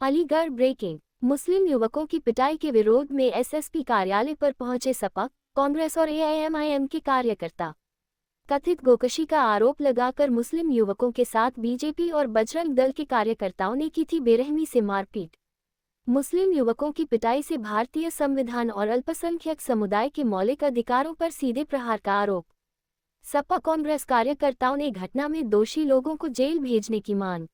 Aligarh breaking. मुस्लिम युवकों की पिटाई के विरोध में एसएसपी कार्यालय पर पहुंचे सपा, कांग्रेस और एआईएमआईएम के कार्यकर्ता। कथित गोकशी का आरोप लगाकर मुस्लिम युवकों के साथ बीजेपी और बजरंग दल के कार्यकर्ताओं ने की थी बेरहमी से मारपीट। मुस्लिम युवकों की पिटाई से भारतीय संविधान और अल्पसंख्यक समुदाय के मौलिक अधिकारों पर सीधे प्रहार का आरोप। सपा कांग्रेस कार्यकर्ताओं ने घटना में दोषी लोगों को जेल भेजने की मांग।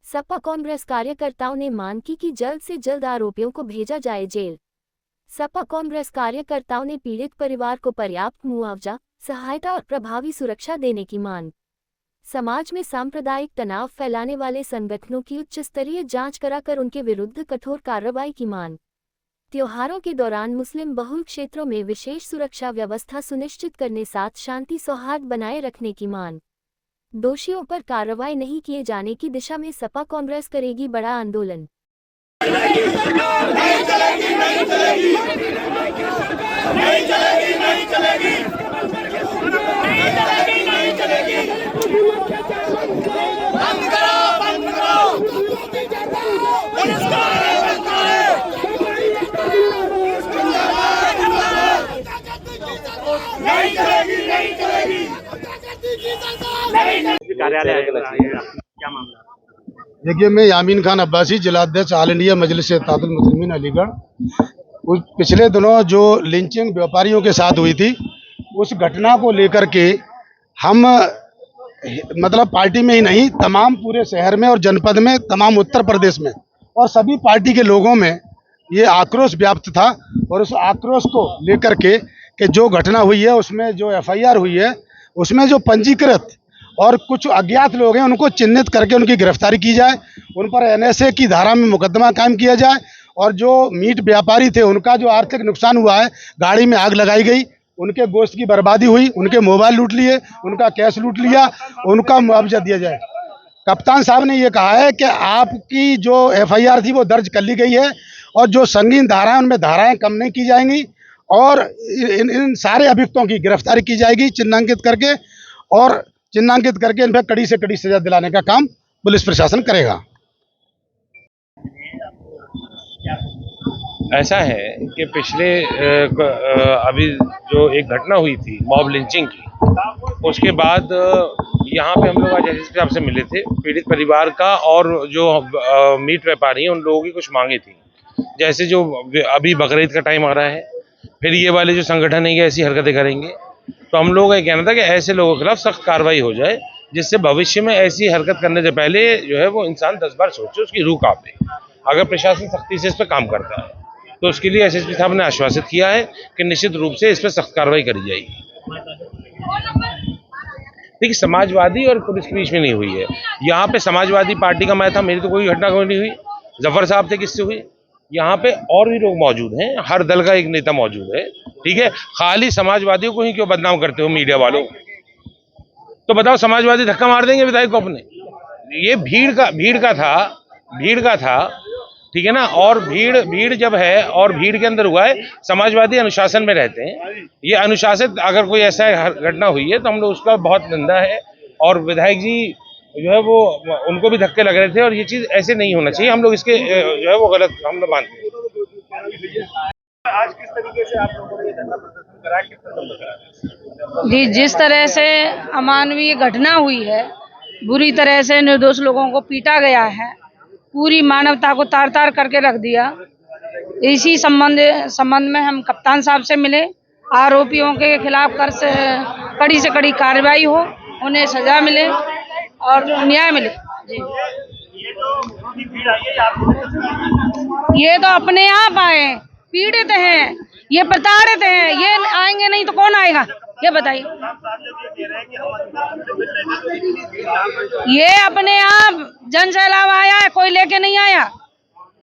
सपा कांग्रेस कार्यकर्ताओं ने मांग की कि जल्द से जल्द आरोपियों को भेजा जाए जेल। सपा कांग्रेस कार्यकर्ताओं ने पीड़ित परिवार को पर्याप्त मुआवजा, सहायता और प्रभावी सुरक्षा देने की मांग। समाज में सांप्रदायिक तनाव फैलाने वाले संगठनों की उच्च स्तरीय जांच कराकर उनके विरुद्ध कठोर कार्रवाई की मांग। त्योहारों के दौरान मुस्लिम बहुल क्षेत्रों में विशेष सुरक्षा व्यवस्था सुनिश्चित करने साथ शांति सौहार्द बनाए रखने की मांग। दोषियों पर कार्रवाई नहीं किए जाने की दिशा में सपा कांग्रेस करेगी बड़ा आंदोलन। नहीं चलेगी, नहीं चलेगी, नहीं चलेगी, नहीं चलेगी, नहीं चलेगी, नहीं चलेगी। बंद करो, बंद करो, पुलिस को नहीं चलेगी, नहीं चलेगी। कार्यालय क्या मामला? देखिए, मैं यामीन खान अब्बासी, जिलाध्यक्ष ऑल इंडिया मजलिस इत्तेहादुल मुस्लिमीन अलीगढ़। उस पिछले दिनों जो लिंचिंग व्यापारियों के साथ हुई थी, उस घटना को लेकर के हम मतलब पार्टी में ही नहीं, तमाम पूरे शहर में और जनपद में, तमाम उत्तर प्रदेश में और सभी पार्टी के लोगों में ये आक्रोश व्याप्त था। और उस आक्रोश को लेकर के कि जो घटना हुई है, उसमें जो एफआईआर हुई है, उसमें जो पंजीकृत और कुछ अज्ञात लोग हैं, उनको चिन्हित करके उनकी गिरफ्तारी की जाए, उन पर एनएसए की धारा में मुकदमा कायम किया जाए। और जो मीट व्यापारी थे, उनका जो आर्थिक नुकसान हुआ है, गाड़ी में आग लगाई गई, उनके गोश्त की बर्बादी हुई, उनके मोबाइल लूट लिए, उनका कैश लूट लिया, उनका मुआवजा दिया जाए। कप्तान साहब ने ये कहा है कि आपकी जो एफआईआर थी वो दर्ज कर ली गई है और जो संगीन धाराएं, उनमें धाराएं कम नहीं की जाएंगी और इन सारे अभियुक्तों की गिरफ्तारी की जाएगी चिन्हांकित करके, और चिन्हांकित करके इन पर कड़ी से कड़ी सजा दिलाने का काम पुलिस प्रशासन करेगा। ऐसा है कि पिछले अभी जो एक घटना हुई थी मॉब लिंचिंग की, उसके बाद यहाँ पे हम लोग आज एसएसपी साहब से मिले थे। पीड़ित परिवार का और जो मीट व्यापारी हैं, उन लोगों की कुछ मांगे थी, जैसे जो अभी बकरीद का टाइम आ रहा है, फिर ये वाले जो संगठन है ये ऐसी हरकतें करेंगे, तो हम लोगों का ये कहना था कि ऐसे लोगों के खिलाफ सख्त कार्रवाई हो जाए, जिससे भविष्य में ऐसी हरकत करने से पहले जो है वो इंसान 10 बार सोचे, उसकी रूह कांपे। अगर प्रशासन सख्ती से इस पर काम करता है तो उसके लिए एसएसपी साहब ने आश्वासित किया है कि निश्चित रूप से इस पर सख्त कार्रवाई करी जाएगी। देखिए, समाजवादी और पुलिस के बीच में नहीं हुई है। यहाँ पे समाजवादी पार्टी का मैं था, मेरी तो कोई घटना कोई नहीं हुई। जफर साहब थे, किससे हुई? यहाँ पे और भी लोग मौजूद हैं, हर दल का एक नेता मौजूद है, ठीक है। खाली समाजवादियों को ही क्यों बदनाम करते हो मीडिया वालों? तो बताओ, समाजवादी धक्का मार देंगे विधायक को अपने? ये भीड़ का था, ठीक है ना। और भीड़ जब है और भीड़ के अंदर हुआ है, समाजवादी अनुशासन में रहते हैं। ये अनुशासित अगर कोई ऐसा घटना हुई है तो हम लोग उसका बहुत निंदा है। और विधायक जी जो है वो, उनको भी धक्के लग रहे थे और ये चीज ऐसे नहीं होना चाहिए। हम लोग इसके जो है वो गलत हम लोग मानते हैं। आज किस तरीके से आप लोगों ने ये धरना प्रदर्शन करा, किस तरह जी, जिस तरह से अमानवीय घटना हुई है, बुरी तरह से निर्दोष लोगों को पीटा गया है, पूरी मानवता को तार तार करके रख दिया। इसी संबंध में हम कप्तान साहब से मिले। आरोपियों के खिलाफ कड़ी से कड़ी कार्रवाई हो, उन्हें सजा मिले और न्याय मिले। जी, ये तो अपने आप आए, पीड़ित हैं, ये प्रताड़ित हैं, ये आएंगे नहीं तो कौन आएगा, ये बताइए। ये अपने आप जन सैलाब आया है, कोई लेके नहीं आया।